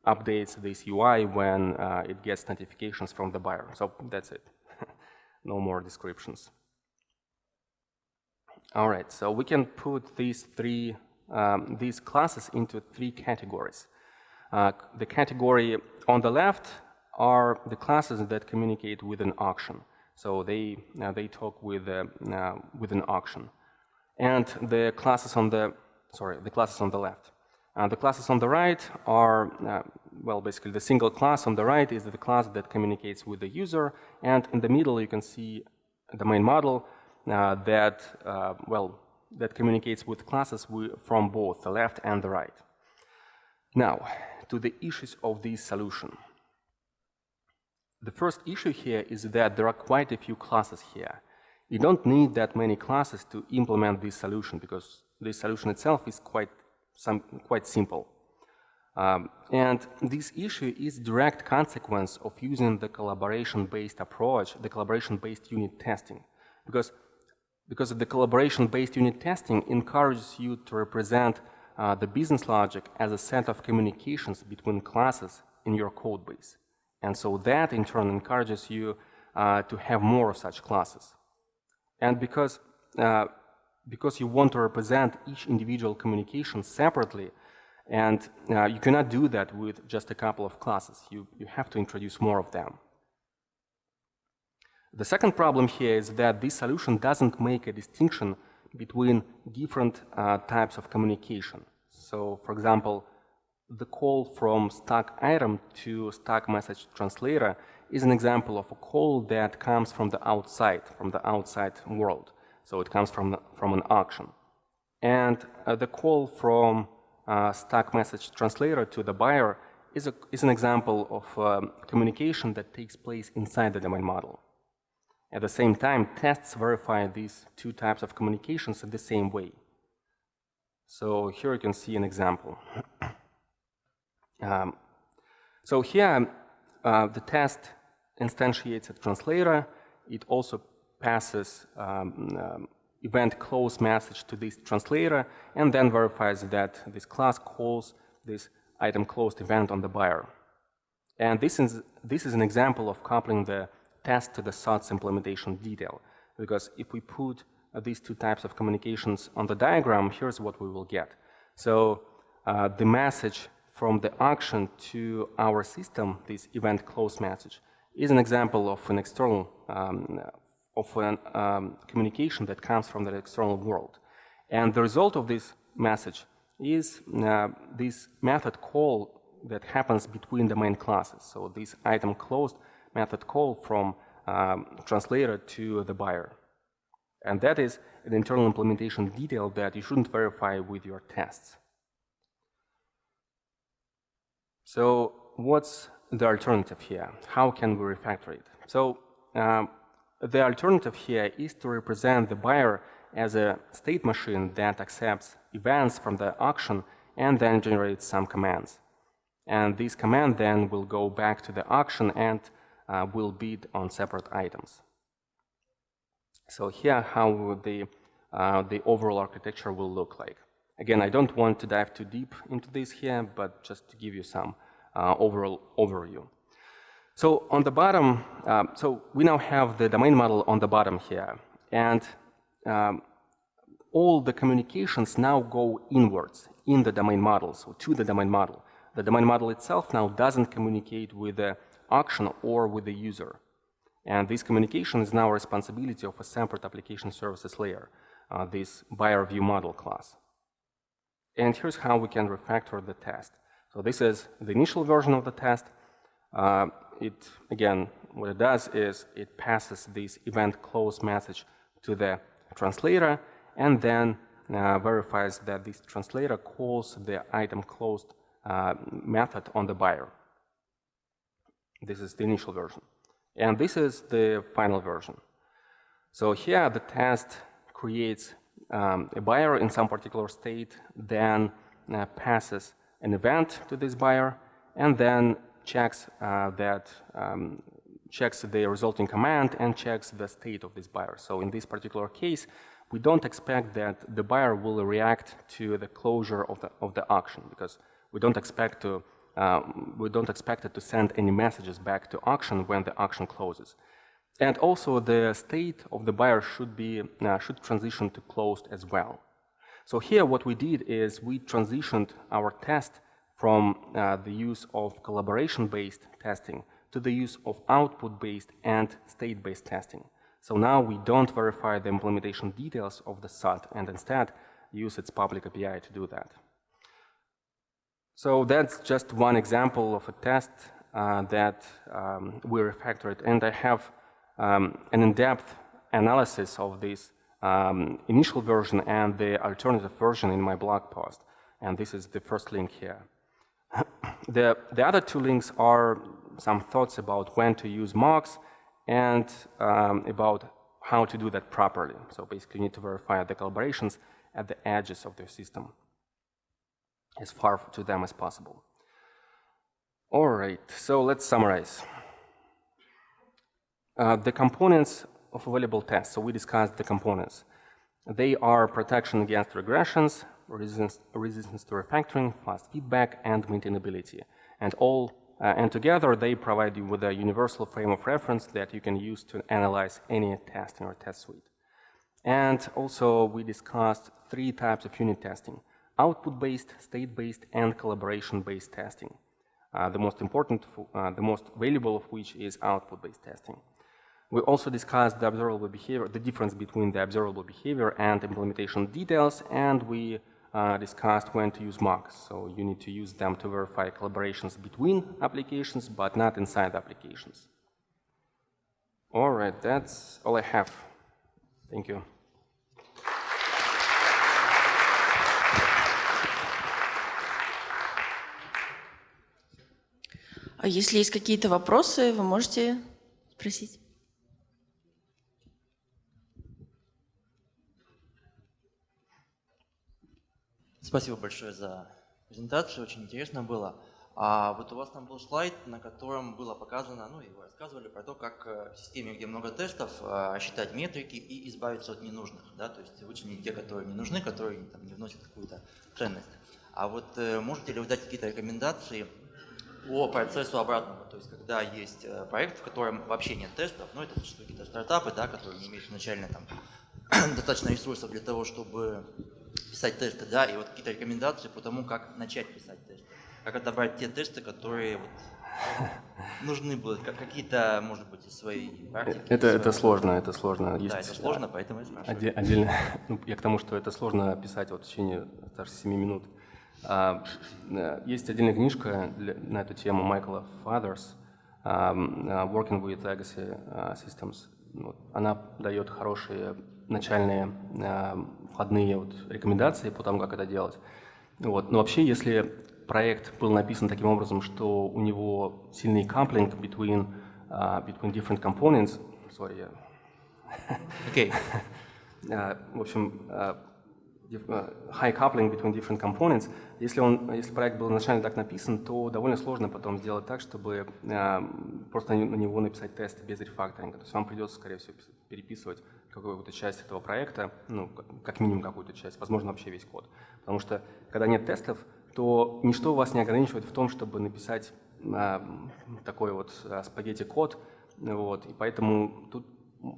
updates this UI when it gets notifications from the buyer. So that's it. No more descriptions. All right, so we can put these classes into three categories. The category on the left are the classes that communicate with an auction. So they talk with an auction. And the classes on the left. The classes on the right are, well, basically the single class on the right is the class that communicates with the user, and in the middle you can see the main model that communicates with classes from both the left and the right. Now, to the issues of this solution. The first issue here is that there are quite a few classes here. You don't need that many classes to implement this solution because this solution itself is quite simple. And this issue is direct consequence of using the collaboration-based approach, the collaboration-based unit testing. Because the collaboration-based unit testing encourages you to represent the business logic as a set of communications between classes in your code base. And so that, in turn, encourages you to have more of such classes. And because you want to represent each individual communication separately, and you cannot do that with just a couple of classes. You have to introduce more of them. The second problem here is that this solution doesn't make a distinction between different types of communication. So, for example, the call from stock item to stock message translator is an example of a call that comes from the outside world. So it comes from an auction. And the call from stock message translator to the buyer is an example of communication that takes place inside the domain model. At the same time, tests verify these two types of communications in the same way. So here you can see an example. So here, the test instantiates a translator. It also passes event close message to this translator and then verifies that this class calls this item closed event on the buyer. And this is an example of coupling the test to the SOTS implementation detail. Because if we put these two types of communications on the diagram, here's what we will get. So the message from the auction to our system, this event close message, is an example of an external communication that comes from the external world. And the result of this message is this method call that happens between the main classes. So this item closed method call from translator to the buyer. And that is an internal implementation detail that you shouldn't verify with your tests. So what's the alternative here? How can we refactor it? So the alternative here is to represent the buyer as a state machine that accepts events from the auction and then generates some commands. And this command then will go back to the auction and will bid on separate items. So here how the overall architecture will look like. Again, I don't want to dive too deep into this here, but just to give you some overall overview. So on the bottom, so we now have the domain model on the bottom here, and all the communications now go inwards in the domain model, so to the domain model. The domain model itself now doesn't communicate with the auction or with the user. And this communication is now a responsibility of a separate application services layer, this buyer view model class. And here's how we can refactor the test. So this is the initial version of the test. Again, what it does is it passes this event close message to the translator and then verifies that this translator calls the item closed method on the buyer. This is the initial version. And this is the final version. So here the test creates a buyer in some particular state, then passes an event to this buyer, and then checks checks the resulting command and checks the state of this buyer. So in this particular case, we don't expect that the buyer will react to the closure of the auction, because we don't expect it to send any messages back to auction when the auction closes. And also the state of the buyer should transition to closed as well. So here what we did is we transitioned our test from the use of collaboration-based testing to the use of output-based and state-based testing. So now we don't verify the implementation details of the SOT and instead use its public API to do that. So that's just one example of a test that we refactored, and I have an in-depth analysis of this initial version and the alternative version in my blog post, and this is the first link here. The other two links are some thoughts about when to use mocks and about how to do that properly. So basically you need to verify the collaborations at the edges of the system as far to them as possible. All right, so let's summarize. The components of available tests. So we discussed the components. They are protection against regressions, resistance to refactoring, fast feedback, and maintainability. And together they provide you with a universal frame of reference that you can use to analyze any test in your test suite. And also we discussed 3 types of unit testing: output-based, state-based, and collaboration-based testing. The most important, the most valuable of which is output-based testing. We also discussed the observable behavior, the difference between the observable behavior and implementation details, and we discussed when to use mocks. So you need to use them to verify collaborations between applications, but not inside applications. All right, that's all I have. Thank you. Если есть какие-то вопросы, вы можете спросить. Спасибо большое за презентацию, очень интересно было. Вот у вас там был слайд, на котором было показано, ну и вы рассказывали про то, как в системе, где много тестов, считать метрики и избавиться от ненужных, да, то есть вычленить те, которые не нужны, которые там, не вносят какую-то ценность. А вот можете ли вы дать какие-то рекомендации по процессу обратного, то есть когда есть проект, в котором вообще нет тестов, ну это зачастую какие-то стартапы, да, которые не имеют изначально там достаточно ресурсов для того, чтобы писать тесты, да, и вот какие-то рекомендации по тому, как начать писать тесты, как отобрать те тесты, которые вот нужны будут, как какие-то, может быть, из своей практики. Это сложно, это сложно. Да, это сложно, поэтому я спрашиваю. Отдельно, ну, я к тому, что это сложно писать вот в течение даже 7 минут. Есть отдельная книжка на эту тему Майкла Fathers, Working with Legacy Systems. Вот. Она дает хорошие начальные входные вот рекомендации по тому, как это делать. Вот. Но вообще, если проект был написан таким образом, что у него сильный coupling between different components, sorry, Okay. В общем, high coupling between different components. Если проект был изначально так написан, то довольно сложно потом сделать так, чтобы просто на него написать тесты без рефакторинга. То есть вам придется, скорее всего, переписывать какую-то часть этого проекта, ну, как минимум какую-то часть, возможно, вообще весь код. Потому что, когда нет тестов, то ничто вас не ограничивает в том, чтобы написать такой вот спагетти-код. Вот, и поэтому тут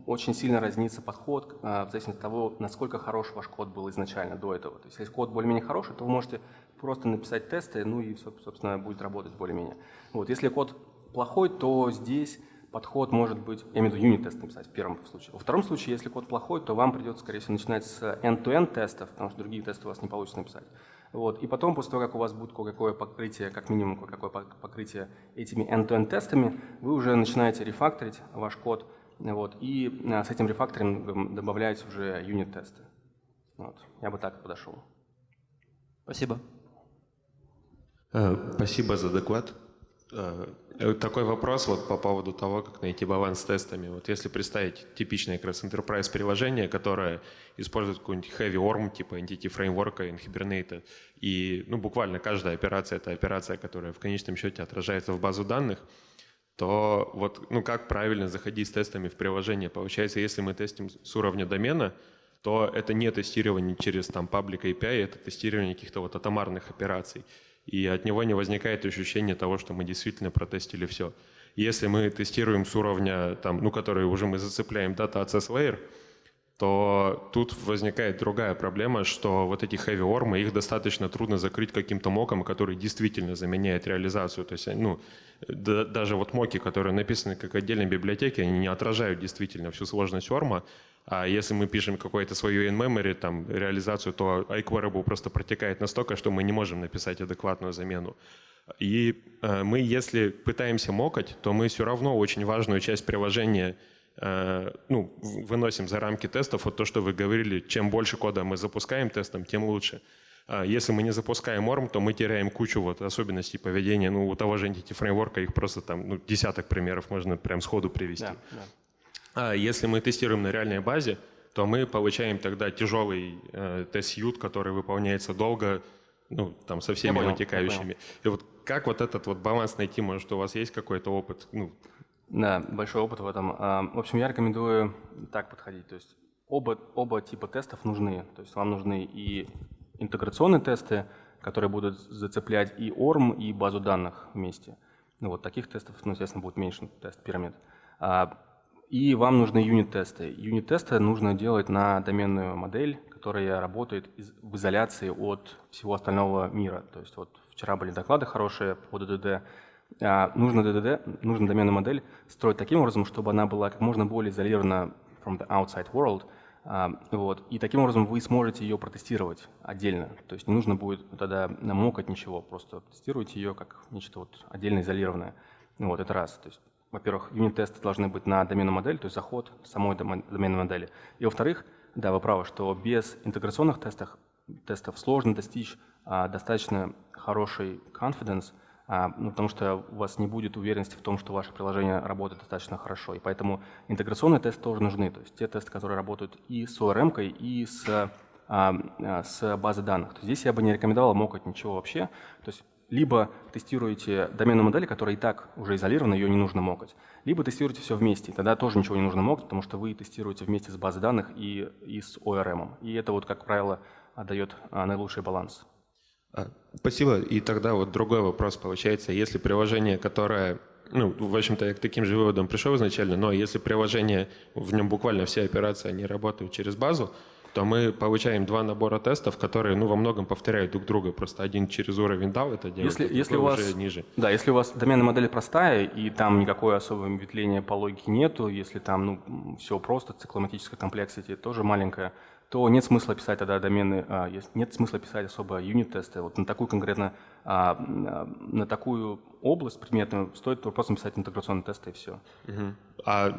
очень сильно разнится подход в зависимости от того, насколько хорош ваш код был изначально до этого. То есть, если код более-менее хороший, то вы можете просто написать тесты, ну и, собственно, будет работать более-менее. Вот, если код плохой, то здесь подход может быть, я имею в виду юнит-тест написать в первом случае. Во втором случае, если код плохой, то вам придется, скорее всего, начинать с end-to-end тестов, потому что другие тесты у вас не получится написать. Вот, и потом, после того, как у вас будет кое-какое покрытие, как минимум кое-какое покрытие этими end-to-end тестами, вы уже начинаете рефакторить ваш код. Вот, и с этим рефакторингом добавляете уже юнит-тесты. Вот, я бы так подошел. Спасибо. Спасибо за доклад. Такой вопрос вот по поводу того, как найти баланс с тестами. Вот если представить типичное как раз enterprise приложение, которое использует какой-нибудь heavy orm, типа entity framework, Hibernate, и буквально каждая операция — это операция, которая в конечном счете отражается в базу данных, то вот как правильно заходить с тестами в приложение? Получается, если мы тестим с уровня домена, то это не тестирование через public API, это тестирование каких-то вот атомарных операций. И от него не возникает ощущение того, что мы действительно протестили все. Если мы тестируем с уровня, который уже мы зацепляем Data Access Layer, то тут возникает другая проблема, что вот эти heavy orm, их достаточно трудно закрыть каким-то моком, который действительно заменяет реализацию. То есть, даже вот моки, которые написаны как отдельные библиотеки, они не отражают действительно всю сложность орма. А если мы пишем какую-то свою in-memory реализацию, то iQueryable просто протекает настолько, что мы не можем написать адекватную замену. И мы, если пытаемся мокать, то мы все равно очень важную часть приложения выносим за рамки тестов. Вот то, что вы говорили, чем больше кода мы запускаем тестом, тем лучше. Если мы не запускаем ORM, то мы теряем кучу особенностей поведения. У того же Entity Framework их просто десяток примеров можно прям сходу привести. Да. А если мы тестируем на реальной базе, то мы получаем тогда тяжелый тест-сьют, который выполняется долго, со всеми вытекающими. И вот как вот этот баланс найти? Может, у вас есть какой-то опыт? Да, большой опыт в этом. В общем, я рекомендую так подходить. То есть оба типа тестов нужны. То есть вам нужны и интеграционные тесты, которые будут зацеплять и ORM, и базу данных вместе. Таких тестов, естественно, будет меньше, тест пирамид. И вам нужны юнит-тесты. Юнит-тесты нужно делать на доменную модель, которая работает в изоляции от всего остального мира. То есть вчера были доклады хорошие по ДДД. Нужно доменную модель строить таким образом, чтобы она была как можно более изолирована from the outside world. И таким образом вы сможете ее протестировать отдельно. То есть не нужно будет тогда мокать ничего, просто тестируйте ее как нечто отдельно изолированное. Это раз. То есть, во-первых, юнит-тесты должны быть на доменную модель, то есть заход самой доменной модели. И во-вторых, да, вы правы, что без интеграционных тестов сложно достичь достаточно хороший confidence, потому что у вас не будет уверенности в том, что ваше приложение работает достаточно хорошо. И поэтому интеграционные тесты тоже нужны. То есть те тесты, которые работают и с ORM-кой, и с базой данных. То есть здесь я бы не рекомендовал мокать ничего вообще. То есть либо тестируете доменную модель, которая и так уже изолирована, ее не нужно мокать, либо тестируете все вместе. Тогда тоже ничего не нужно мокать, потому что вы тестируете вместе с базой данных и с ORM. И это, как правило, дает наилучший баланс. Спасибо. И тогда другой вопрос получается. Если приложение, которое, в общем-то, я к таким же выводам пришел изначально, но если приложение, в нем буквально все операции, они работают через базу, то мы получаем два набора тестов, которые во многом повторяют друг друга. Просто один через уровень дал это делает, если у вас, уже ниже. Да, если у вас доменная модель простая, и там никакое особое ветвление по логике нету, если там все просто, цикломатическая комплексити тоже маленькая, то нет смысла писать тогда домены, нет смысла писать особо юнит-тесты. На такую конкретно, на такую область предметную стоит просто написать интеграционные тесты и все. А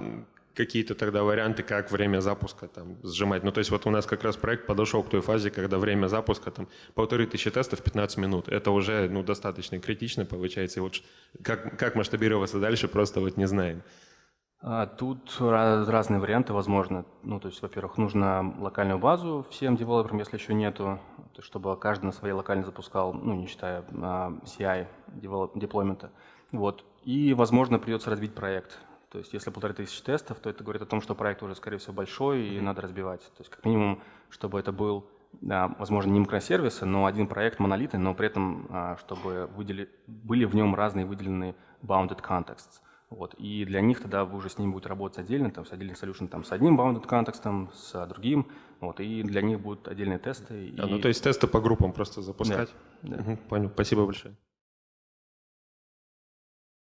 какие-то тогда варианты, как время запуска сжимать? То есть у нас как раз проект подошел к той фазе, когда время запуска 1500 тестов 15 минут. Это уже достаточно критично получается. И как масштабироваться дальше, просто не знаем. Тут разные варианты возможны. То есть, во-первых, нужно локальную базу всем девелоперам, если еще нету, чтобы каждый на своей локально запускал, не считая CI деплоймента. И, возможно, придется разбить проект. То есть, если 1500 тестов, то это говорит о том, что проект уже, скорее всего, большой и надо разбивать. То есть, как минимум, чтобы это был, возможно, не микросервисы, но один проект монолитный, но при этом, чтобы были в нем разные выделенные bounded contexts. И для них тогда вы уже с ними будете работать отдельно, с отдельным solution, с одним bounded контекстом, с другим, и для них будут отдельные тесты. То есть тесты по группам просто запускать? Да. Понял, спасибо большое.